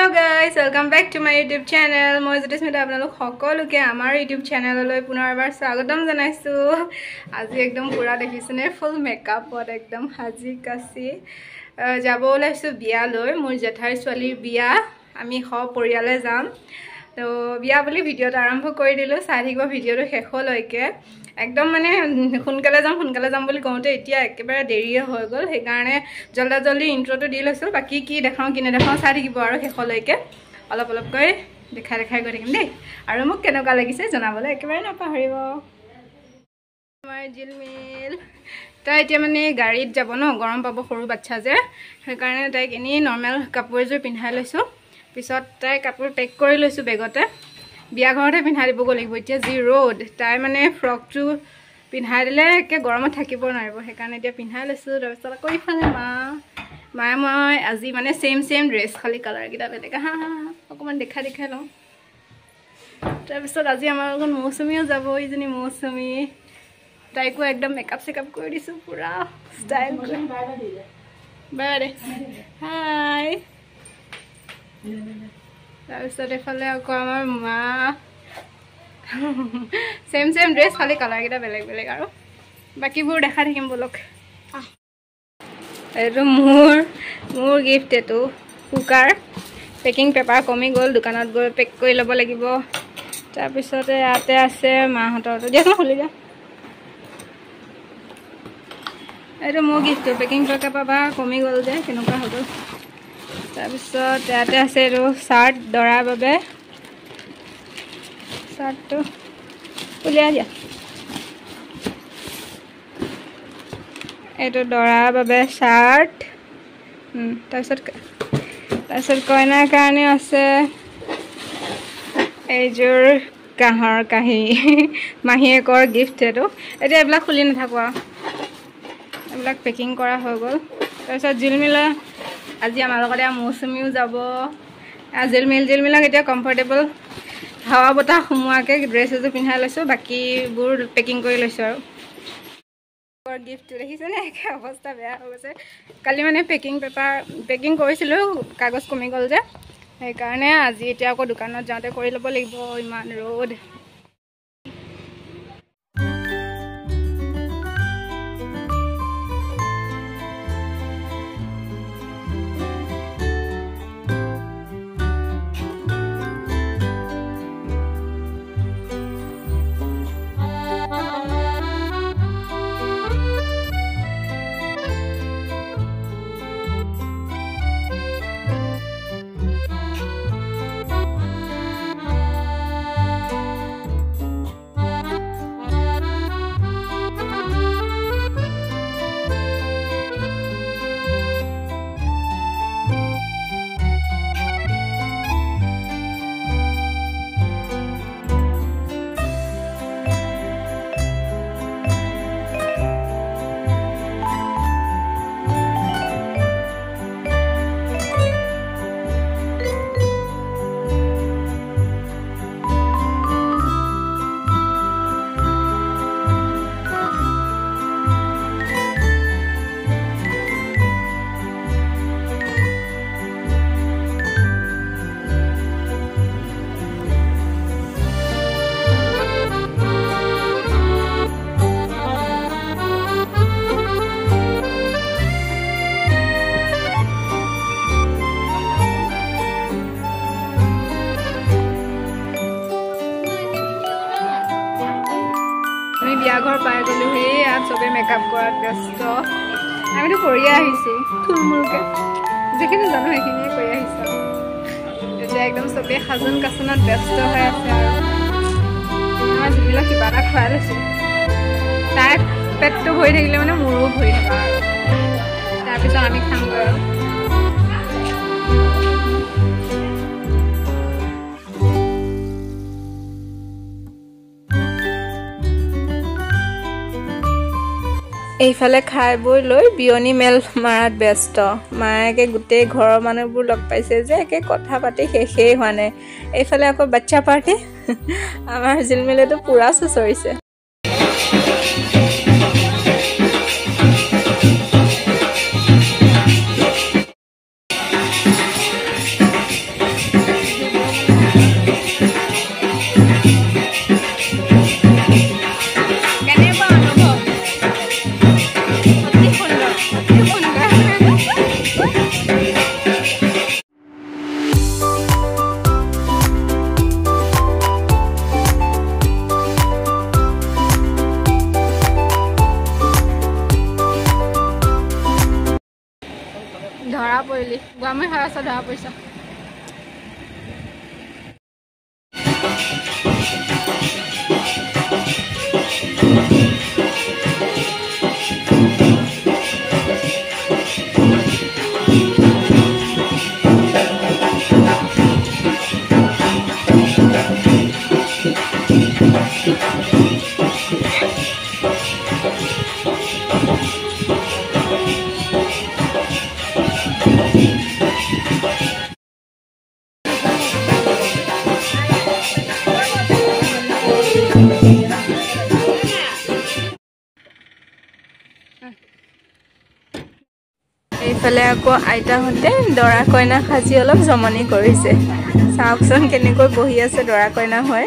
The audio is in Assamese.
Hello guys, welcome back to my YouTube channel. মই জ্যোতিস্মিতা আপোনালোক সকলোকে আমাৰ YouTube চেনেললৈ পুনৰবাৰ স্বাগতম জনাইছো। আজি একদম পুৰা দেখিছনে ফুল মেকআপত একদম হাজি কাছি যাব ওলাইছো বিয়ালৈ। মোৰ জেঠাই ছোৱালীৰ বিয়া, আমি পৰিয়ালে যাম। তো বিয়া বুলি ভিডিঅ'টো আৰম্ভ কৰি দিলো, চাই থাকিব ভিডিঅ'টো শেষলৈকে। একদম মানে সোনকালে যাম বুলি কওঁতে এতিয়া একেবাৰে দেৰিয়ে হৈ গ'ল, সেইকাৰণে জল্দি ইন্ট্ৰটো দি লৈছো। বাকি কি দেখাওঁ কি নেদেখাওঁ চাই থাকিব আৰু শেষলৈকে অলপকৈ দেখাই গৈ থাকিম দেই। আৰু মোক কেনেকুৱা লাগিছে জনাবলৈ একেবাৰে নাপাহৰিব। আমাৰ জিলমিল তাই এতিয়া মানে গাড়ীত যাব ন, গৰম পাব, সৰু বাচ্চা যে, সেইকাৰণে তাইক এনেই নৰ্মেল কাপোৰ এযোৰ পিন্ধাই লৈছো। পিছত তাই কাপোৰ পেক কৰি লৈছো বেগতে, বিয়া ঘৰতে পিন্ধাই দিবগৈ লাগিব। এতিয়া যি ৰ'দ, তাই মানে ফ্ৰকটো পিন্ধাই দিলে একে গৰমত থাকিব নোৱাৰিব, সেইকাৰণে এতিয়া পিন্ধাই লৈছোঁ। তাৰপিছত আকৌ ইফালে মায়ে মই আজি মানে চেম ড্ৰেছ, খালী কালাৰকেইটা বেলেগ। অকণমান দেখাই লওঁ। তাৰপিছত আজি আমাৰ লগত মৌচুমীও যাব, ইজনী মৌচুমী, তাইকো একদম মেকআপ চেকআপ কৰি দিছোঁ পুৰা ষ্টাইল। বাই হাই। তাৰপিছত এফালে আকৌ আমাৰ মা, চেম ড্ৰেছ, খালী কালাৰকেইটা বেলেগ আৰু বাকীবোৰ দেখাই থাকিম বলক। এইটো মোৰ গিফ্ট, এইটো কুকাৰ। পেকিং পেপাৰ কমি গ'ল, দোকানত গৈ পেক কৰি ল'ব লাগিব। তাৰপিছতে ইয়াতে আছে মাহঁতৰটো, দিয়াচোন খুলি দিয়া। এইটো মোৰ গিফ্টটো, পেকিং পেপাৰ কমি গ'ল যে, কেনেকুৱা হৈ গ'ল। তাৰপিছত ইয়াতে আছে এইটো চাৰ্ট, দৰাৰ বাবে চাৰ্টটো উলিয়াই দিয়া। এইটো দৰাৰ বাবে চাৰ্ট। তাৰপিছত কইনাৰ কাৰণে আছে এইযোৰ কাঁহৰ কাঁহী, মাহীয়েকৰ গিফ্ট এইটো। এতিয়া এইবিলাক খুলি নাথাকোঁ আৰু, এইবিলাক পেকিং কৰা হৈ গ'ল। তাৰপিছত জিলমিলা আজি আমাৰ লগতে মৌচুমীও যাব। জিলমিলক এতিয়া কমফৰ্টেবল হাৱা বতাহ সোমোৱাকৈ ড্ৰেছ এযোৰ পিন্ধাই লৈছোঁ, বাকীবোৰ পেকিং কৰি লৈছোঁ। আৰু গিফ্টটো দেখিছেনে, একে অৱস্থা বেয়া হৈ গৈছে। কালি মানে পেকিং কৰিছিলোঁ, কাগজ কমি গ'ল যে, সেইকাৰণে আজি এতিয়া আকৌ দোকানত যাওঁতে কৰি ল'ব লাগিব, ইমান ৰ'দ। বিয়া ঘৰ পাই গ'লো, সেই ইয়াত চবেই মেকআপ কৰাত ব্যস্ত। আমিতো কৰিয়ে আহিছোঁ থুলমূলকৈ, যিখিনি জানো সেইখিনিয়ে কৰি আহিছোঁ। এতিয়া একদম চবেই সাজোন কাচোনত ব্যস্ত হৈ আছে। আৰু আমাৰ যিবিলাক কিবা এটা খুৱাই লৈছোঁ, তাই পেটটো ভৰি থাকিলে মানে মোৰো ভৰি থকা, আৰু তাৰপিছত আমি খামগৈ আৰু। এইফালে খাই বৈ লৈ বিয়নী মেল মাৰাত ব্যস্ত। মায়েকে গোটেই ঘৰৰ মানুহবোৰ লগ পাইছে যে, একে কথা পাতি শেষেই হোৱা নাই। এইফালে আকৌ বাচ্চা পাৰ্টি, আমাৰ জিলমিলেতো পুৰা চুচৰিছে। আমি খাই আছোঁ ধৰা পৰিছা এইফালে আকৌ আইতাহঁতে দৰা কইনা সাজি অলপ জমনি কৰিছে চাওকচোন কেনেকৈ বহি আছে দৰা কইনা হয়